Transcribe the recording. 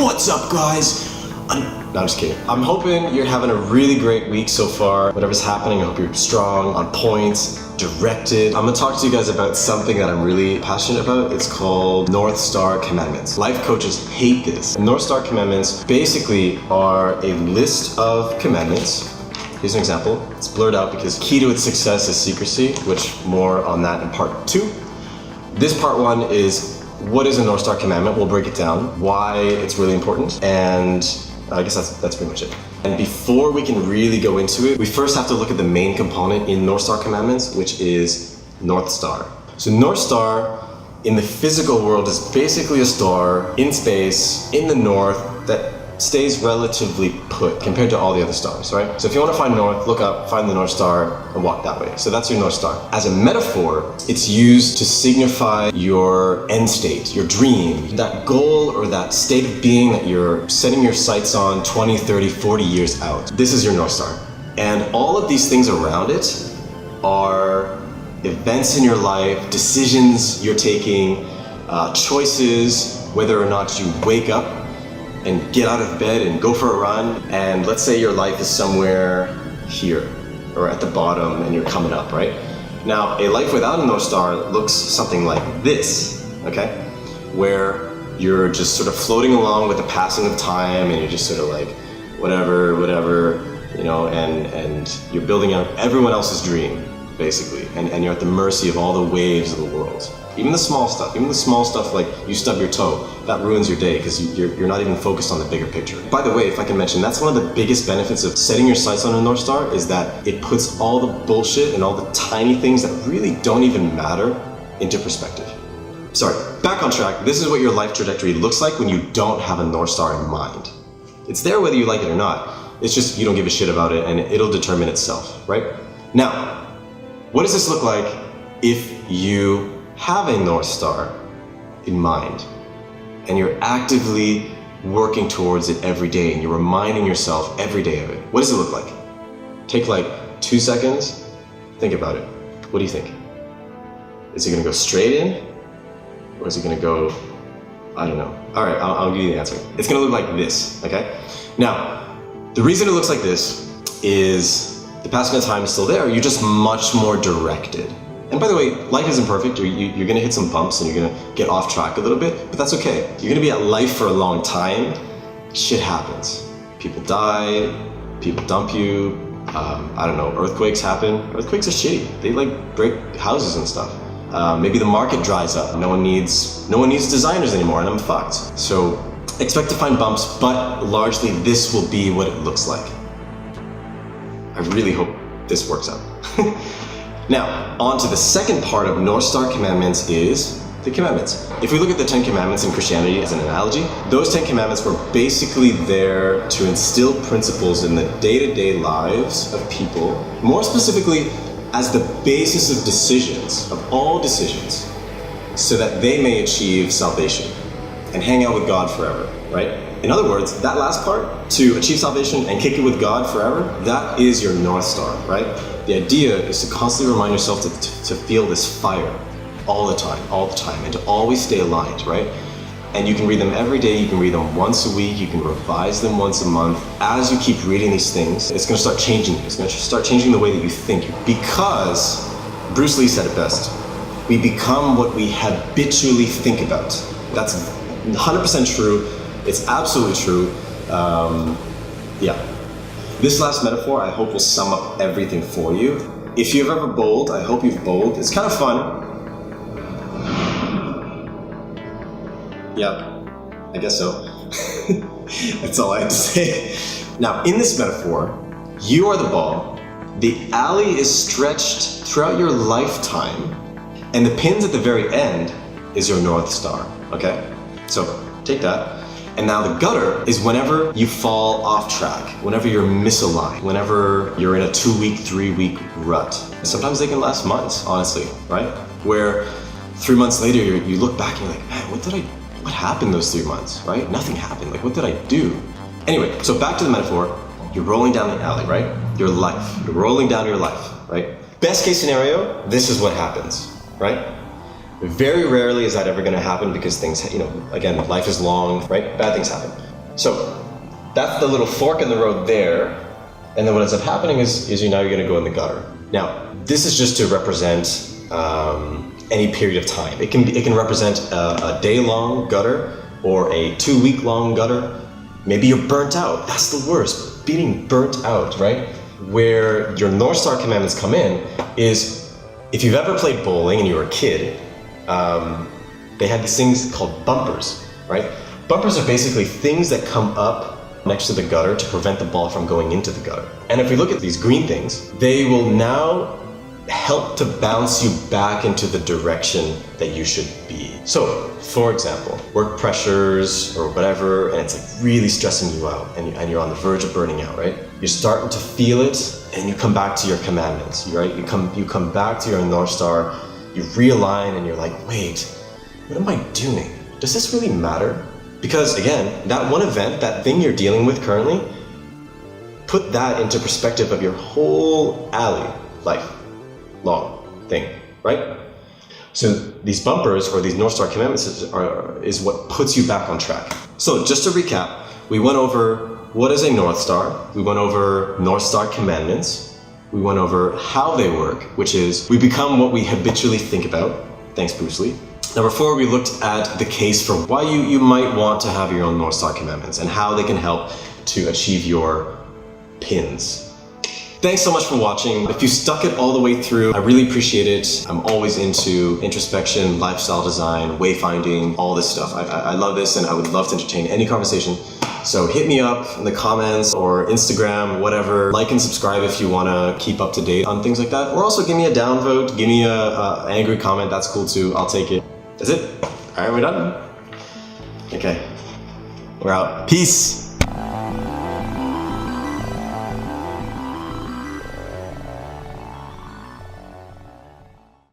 What's up, guys? No, I'm just kidding. I'm hoping you're having a really great week so far. Whatever's happening, I hope you're strong, on point, directed. I'm gonna talk to you guys about something that I'm really passionate about. It's called North Star Commandments. Life coaches hate this. North Star Commandments basically are a list of commandments. Here's an example. It's blurred out because key to its success is secrecy, which more on that in part 2. This part 1 is what is a North Star Commandment? We'll break it down, why it's really important, and I guess that's pretty much it. And before we can really go into it, we first have to look at the main component in North Star Commandments, which is North Star. So North Star in the physical world is basically a star in space, in the north, that stays relatively put compared to all the other stars, right? So if you want to find north, look up, find the North Star, and walk that way. So that's your North Star. As a metaphor, it's used to signify your end state, your dream, that goal or that state of being that you're setting your sights on 20, 30, 40 years out. This is your North Star. And all of these things around it are events in your life, decisions you're taking, choices, whether or not you wake up and get out of bed and go for a run. And let's say your life is somewhere here or at the bottom and you're coming up, right? Now, a life without a North Star looks something like this, okay? Where you're just sort of floating along with the passing of time and you're just sort of like, whatever, you know, and you're building out everyone else's dream, basically. And you're at the mercy of all the waves of the world. Even the small stuff like you stub your toe, that ruins your day because you're not even focused on the bigger picture. By the way, if I can mention, that's one of the biggest benefits of setting your sights on a North Star is that it puts all the bullshit and all the tiny things that really don't even matter into perspective. Sorry, back on track. This is what your life trajectory looks like when you don't have a North Star in mind. It's there whether you like it or not. It's just you don't give a shit about it and it'll determine itself, right? Now, what does this look like if you have a North Star in mind and you're actively working towards it every day and you're reminding yourself every day of it? What does it look like? Take like 2 seconds, think about it. What do you think? Is it gonna go straight in or is it gonna go, I don't know. All right, I'll give you the answer. It's gonna look like this, okay? Now, the reason it looks like this is the passing of time is still there. You're just much more directed. And by the way, life isn't perfect. You're gonna hit some bumps and you're gonna get off track a little bit, but that's okay. You're gonna be at life for a long time. Shit happens. People die, people dump you, I don't know, earthquakes happen. Earthquakes are shitty. They like break houses and stuff. Maybe the market dries up. No one needs designers anymore and I'm fucked. So expect to find bumps, but largely this will be what it looks like. I really hope this works out. Now, on to the second part of North Star Commandments is the commandments. If we look at the 10 Commandments in Christianity as an analogy, those 10 Commandments were basically there to instill principles in the day-to-day lives of people, more specifically as the basis of decisions, of all decisions, so that they may achieve salvation and hang out with God forever, right? In other words, that last part, to achieve salvation and kick it with God forever, that is your North Star, right? The idea is to constantly remind yourself to feel this fire all the time, and to always stay aligned, right? And you can read them every day, you can read them once a week, you can revise them once a month. As you keep reading these things, it's gonna start changing you. It's gonna start changing the way that you think. Because, Bruce Lee said it best, we become what we habitually think about. That's 100% true. It's absolutely true. Yeah. This last metaphor, I hope, will sum up everything for you. If you've ever bowled, I hope you've bowled. It's kind of fun. Yeah, I guess so. That's all I have to say. Now, in this metaphor, you are the ball, the alley is stretched throughout your lifetime, and the pins at the very end is your North Star, okay? So, take that. And now the gutter is whenever you fall off track, whenever you're misaligned, whenever you're in a 2-week, 3-week rut. Sometimes they can last months, honestly, right? Where 3 months later, you look back and you're like, man, what happened those 3 months, right? Nothing happened, like what did I do? Anyway, so back to the metaphor, you're rolling down the alley, right? Your life, you're rolling down your life, right? Best case scenario, this is what happens, right? Very rarely is that ever gonna happen because things, again, life is long, right? Bad things happen. So that's the little fork in the road there. And then what ends up happening is you're going to go in the gutter. Now, this is just to represent any period of time. It can represent a day-long gutter or a 2-week-long gutter. Maybe you're burnt out. That's the worst, being burnt out, right? Where your North Star commandments come in is, if you've ever played bowling and you were a kid, they had these things called bumpers, right? Bumpers are basically things that come up next to the gutter to prevent the ball from going into the gutter. And if we look at these green things, they will now help to bounce you back into the direction that you should be. So, for example, work pressures or whatever, and it's like really stressing you out, and you're on the verge of burning out, right? You're starting to feel it, and you come back to your commandments, right? You come back to your North Star, you realign, and you're like, wait, what am I doing? Does this really matter? Because again, that one event, that thing you're dealing with currently, put that into perspective of your whole life long thing, right? So these bumpers or these North Star commandments is what puts you back on track. So just to recap, we went over what is a North Star, we went over North Star commandments, we went over how they work, which is we become what we habitually think about. Thanks, Bruce Lee. Number 4, we looked at the case for why you might want to have your own North Star commandments and how they can help to achieve your pins. Thanks so much for watching. If you stuck it all the way through, I really appreciate it. I'm always into introspection, lifestyle design, wayfinding, all this stuff. I love this, and I would love to entertain any conversation. So hit me up in the comments or Instagram, whatever. Like and subscribe if you want to keep up to date on things like that. Or also give me a downvote, give me a angry comment. That's cool too. I'll take it. That's it. All right, we're done. Okay, we're out. Peace.